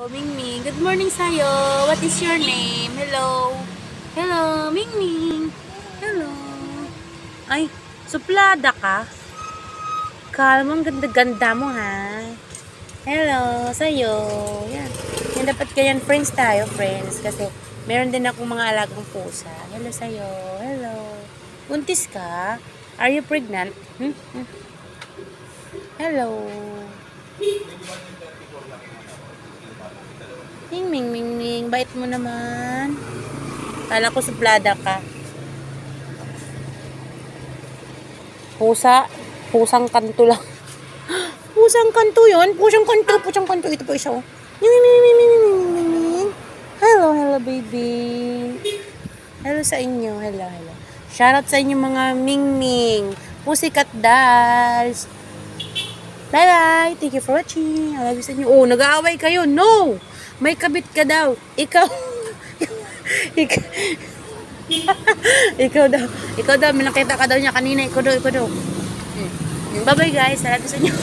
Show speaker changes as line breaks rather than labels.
Mingming, good morning sa'yo. What is your name? Hello. Hello, Mingming. Hello. Ay, suplada ka? Kalmang ganda-ganda mo, ha? Hello, sa'yo. Yan. Yan, dapat ganyan, friends tayo, friends. Kasi meron din akong mga alagang pusa. Hello sa'yo. Hello. Buntis ka? Are you pregnant? Hello. Ming, bait mo naman. Kala ko suplada ka. Pusang kanto lang. Pusang kanto yun. Pusang kanto. Ito po isa, oh. Hello, baby. Hello sa inyo. Hello. Shoutout sa inyo mga Mingming. Pussycat dolls. Bye-bye. Thank you for watching. I love you sa inyo. Oh, nag-aaway kayo. No! May kabit ka daw. Ikaw. Ikaw daw. May nakita ka daw niya kanina. Ikaw daw. Bye-bye guys. I love you sa inyo.